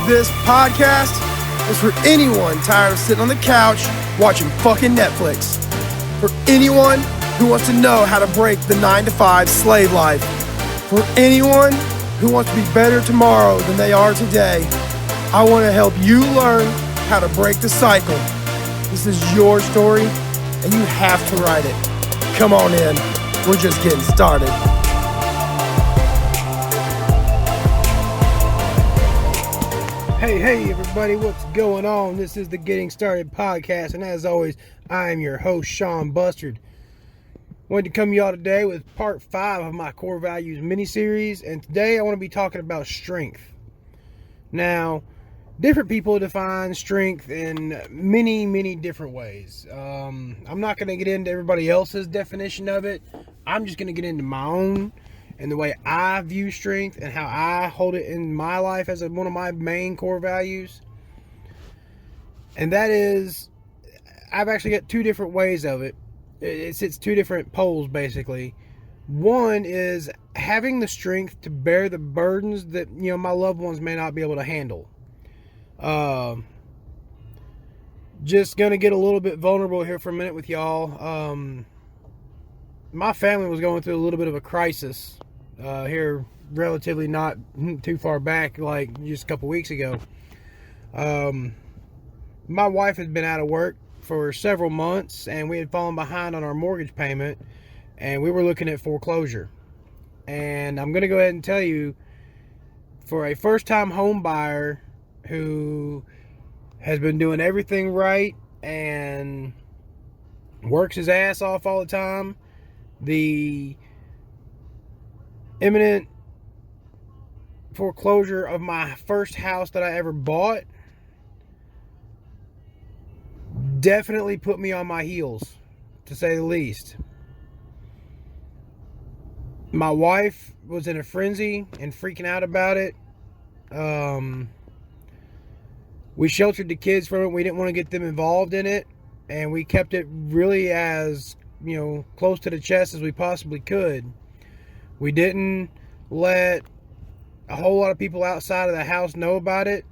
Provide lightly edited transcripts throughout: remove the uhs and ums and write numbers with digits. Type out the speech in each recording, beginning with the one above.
This podcast is for anyone tired of sitting on the couch watching fucking Netflix. For anyone who wants to know how to break the 9-to-5 slave life. For anyone who wants to be better tomorrow than they are today. I want to help you learn how to break the cycle. This is your story, and you have to write it. Come on in. We're just getting started. Hey, everybody, what's going on? This is the Getting Started podcast, and as always, I am your host, Sean Bustard. Wanted to come to y'all today with part 5 of my core values miniseries, and today I want to be talking about strength. Now, different people define strength in many different ways. I'm not going to get into everybody else's definition of it. I'm just going to get into my own and the way I view strength and how I hold it in my life as one of my main core values. And that is, I've actually got 2 different ways of it. It sits 2 different poles, basically. One is having the strength to bear the burdens that, my loved ones may not be able to handle. Just going to get a little bit vulnerable here for a minute with y'all. My family was going through a little bit of a crisis here relatively not too far back, like just a couple weeks ago. My wife had been out of work for several months, and we had fallen behind on our mortgage payment, and we were looking at foreclosure. And I'm going to go ahead and tell you, for a first-time home buyer who has been doing everything right and works his ass off all the time, the imminent foreclosure of my first house that I ever bought definitely put me on my heels, to say the least. My wife was in a frenzy and freaking out about it. We sheltered the kids from it. We didn't want to get them involved in it, and we kept it really as close to the chest as we possibly could. We didn't let a whole lot of people outside of the house know about it.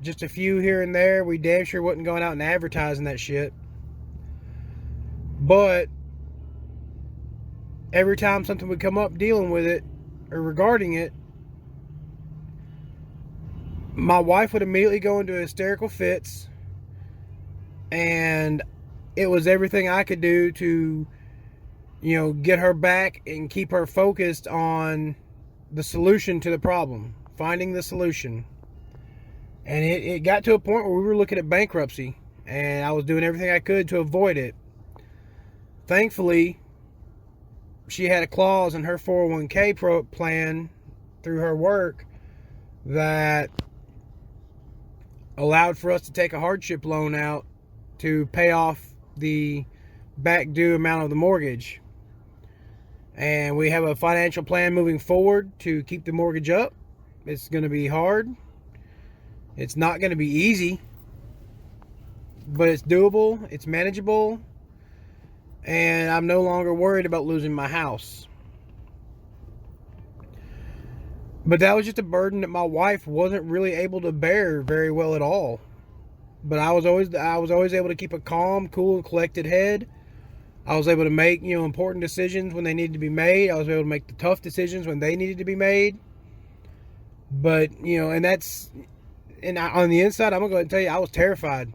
Just a few here and there. We damn sure wasn't going out and advertising that shit. But every time something would come up dealing with it or regarding it, my wife would immediately go into hysterical fits, and it was everything I could do to get her back and keep her focused on the solution to the problem, finding the solution. And it got to a point where we were looking at bankruptcy, and I was doing everything I could to avoid it. Thankfully, she had a clause in her 401k plan through her work that allowed for us to take a hardship loan out to pay off the back due amount of the mortgage. And we have a financial plan moving forward to keep the mortgage up. It's going to be hard. It's not going to be easy, but it's doable, it's manageable, and I'm no longer worried about losing my house. But that was just a burden that my wife wasn't really able to bear very well at all. But I was always able to keep a calm, cool, and collected head. I was able to make, important decisions when they needed to be made. I was able to make the tough decisions when they needed to be made. But, on the inside, I'm going to go ahead and tell you, I was terrified.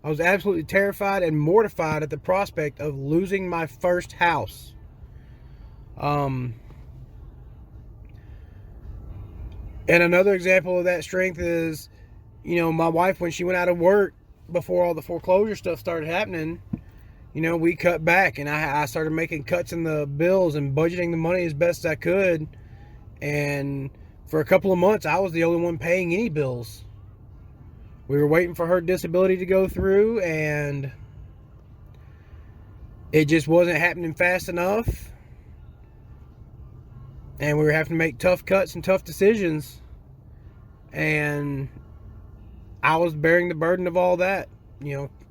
I was absolutely terrified and mortified at the prospect of losing my first house. And another example of that strength is, my wife, when she went out of work before all the foreclosure stuff started happening, we cut back, and I started making cuts in the bills and budgeting the money as best I could. And for a couple of months, I was the only one paying any bills. We were waiting for her disability to go through, and it just wasn't happening fast enough. And we were having to make tough cuts and tough decisions. And I was bearing the burden of all that,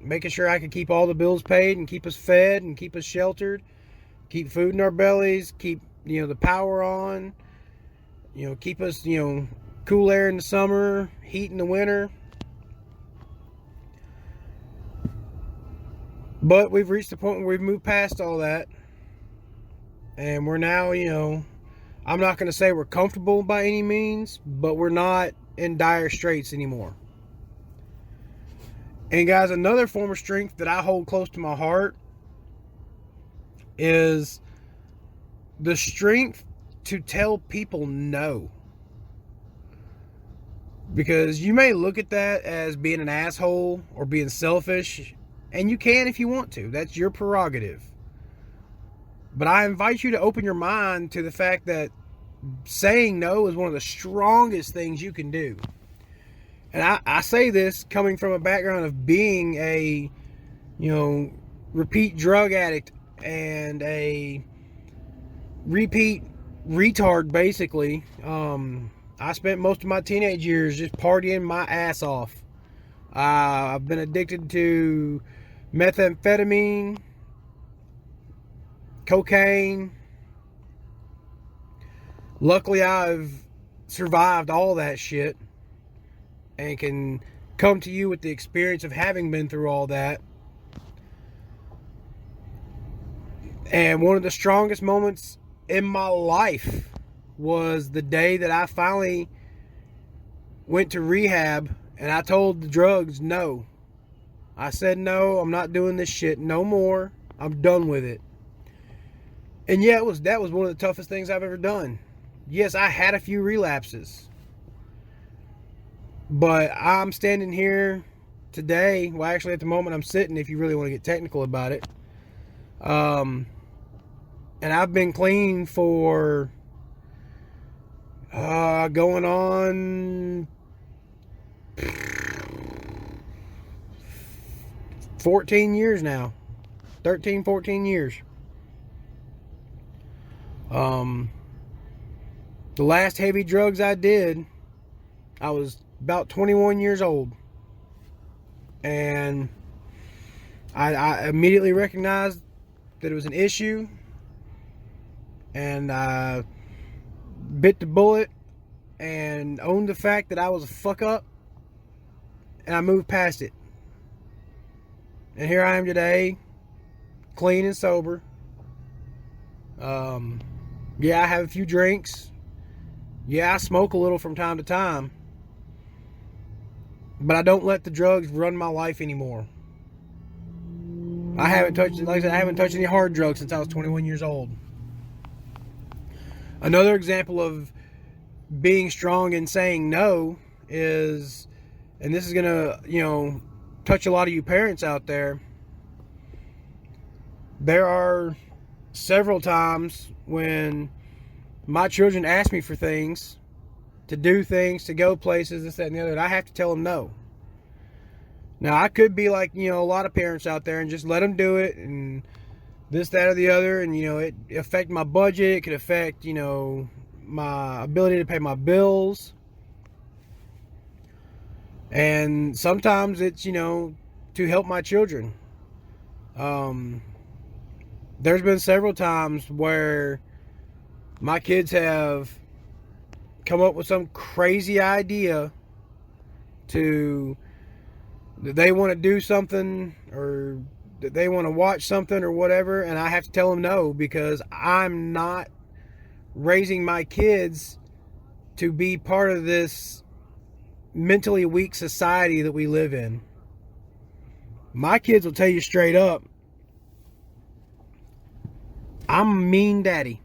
making sure I could keep all the bills paid and keep us fed and keep us sheltered, keep food in our bellies, keep, the power on, keep us, cool air in the summer, heat in the winter. But we've reached the point where we've moved past all that. And we're now, I'm not going to say we're comfortable by any means, but we're not in dire straits anymore. And guys, another form of strength that I hold close to my heart is the strength to tell people no. Because you may look at that as being an asshole or being selfish, and you can if you want to. That's your prerogative. But I invite you to open your mind to the fact that saying no is one of the strongest things you can do. And I say this coming from a background of being a, repeat drug addict and a repeat retard, basically. I spent most of my teenage years just partying my ass off. I've been addicted to methamphetamine, cocaine. Luckily, I've survived all that shit and can come to you with the experience of having been through all that. And one of the strongest moments in my life was the day that I finally went to rehab and I told the drugs no. I said, no, I'm not doing this shit no more. I'm done with it. And yeah, that was one of the toughest things I've ever done. Yes, I had a few relapses. But I'm standing here today. Well, actually, at the moment I'm sitting, if you really want to get technical about it. And I've been clean for going on 14 years now. 13, 14 years. The last heavy drugs I did, I was about 21 years old. And I immediately recognized that it was an issue. And I bit the bullet and owned the fact that I was a fuck up. And I moved past it. And here I am today, clean and sober. Yeah, I have a few drinks. Yeah, I smoke a little from time to time. But I don't let the drugs run my life anymore. I haven't touched, like I said, I haven't touched any hard drugs since I was 21 years old. Another example of being strong and saying no is, and this is going to, touch a lot of you parents out there. There are several times when my children ask me for things, to do things, to go places, this, that, and the other, and I have to tell them no. Now, I could be like, a lot of parents out there and just let them do it, and this, that, or the other, and, it affect my budget, it could affect, my ability to pay my bills. And sometimes it's, to help my children. There's been several times where my kids have come up with some crazy idea that they want to do something or that they want to watch something or whatever, and I have to tell them no because I'm not raising my kids to be part of this mentally weak society that we live in. My kids will tell you straight up, I'm a mean daddy.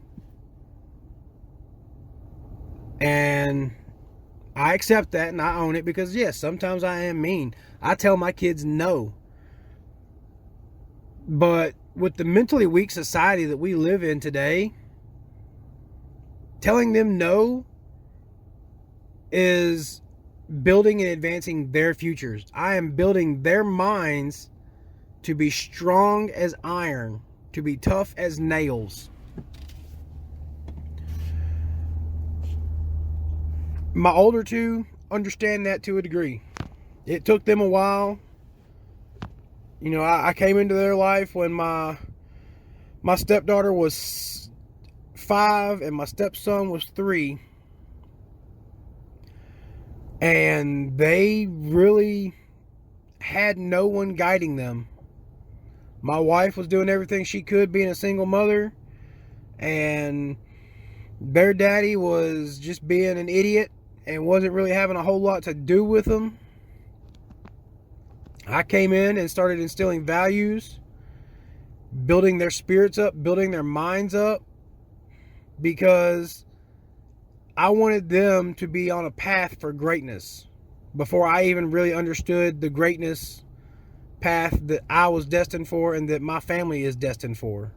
And I accept that and I own it because, yes, sometimes I am mean. I tell my kids no. But with the mentally weak society that we live in today, telling them no is building and advancing their futures. I am building their minds to be strong as iron, to be tough as nails. My older two understand that to a degree. It took them a while. I came into their life when my stepdaughter was 5 and my stepson was 3. And they really had no one guiding them. My wife was doing everything she could being a single mother, and their daddy was just being an idiot and wasn't really having a whole lot to do with them. I came in and started instilling values, building their spirits up, building their minds up, because I wanted them to be on a path for greatness before I even really understood the greatness path that I was destined for and that my family is destined for.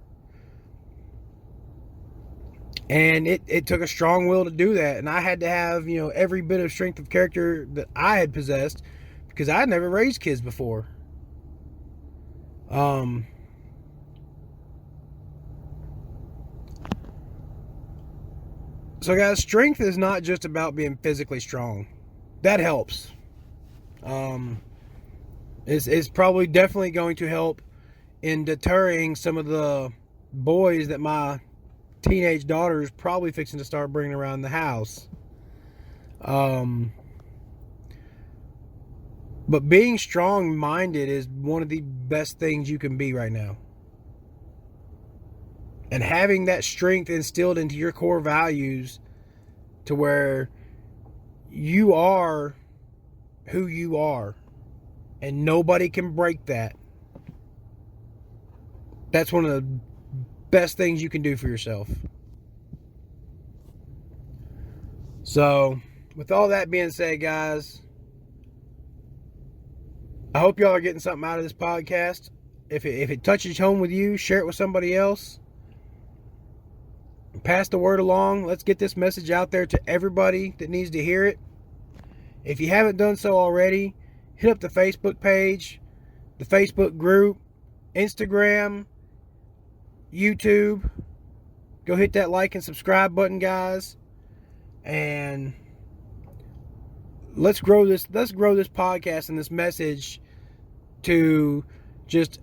And it took a strong will to do that. And I had to have, every bit of strength of character that I had possessed, because I had never raised kids before. So guys, strength is not just about being physically strong. That helps. It's probably definitely going to help in deterring some of the boys that my teenage daughter is probably fixing to start bringing around the house. But being strong-minded is one of the best things you can be right now. And having that strength instilled into your core values to where you are who you are and nobody can break that. That's one of the best things you can do for yourself. So, with all that being said, guys, I hope y'all are getting something out of this podcast. If it touches home with you, share it with somebody else. Pass the word along. Let's get this message out there to everybody that needs to hear it. If you haven't done so already, hit up the Facebook page, the Facebook group, Instagram, YouTube. Go hit that like and subscribe button, guys. And let's grow this podcast and this message to just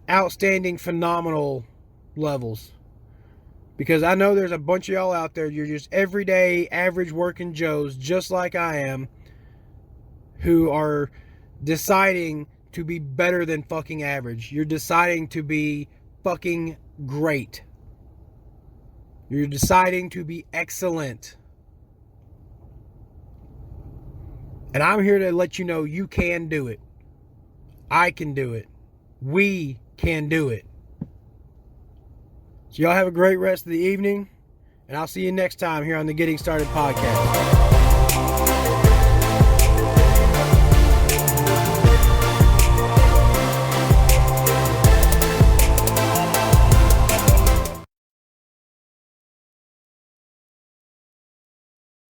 outstanding, phenomenal levels. Because I know there's a bunch of y'all out there, you're just everyday, average working Joes, just like I am, who are deciding to be better than fucking average. You're deciding to be fucking great. You're deciding to be excellent. And I'm here to let you know you can do it. I can do it. We can do it. So y'all have a great rest of the evening, and I'll see you next time here on the Getting Started podcast.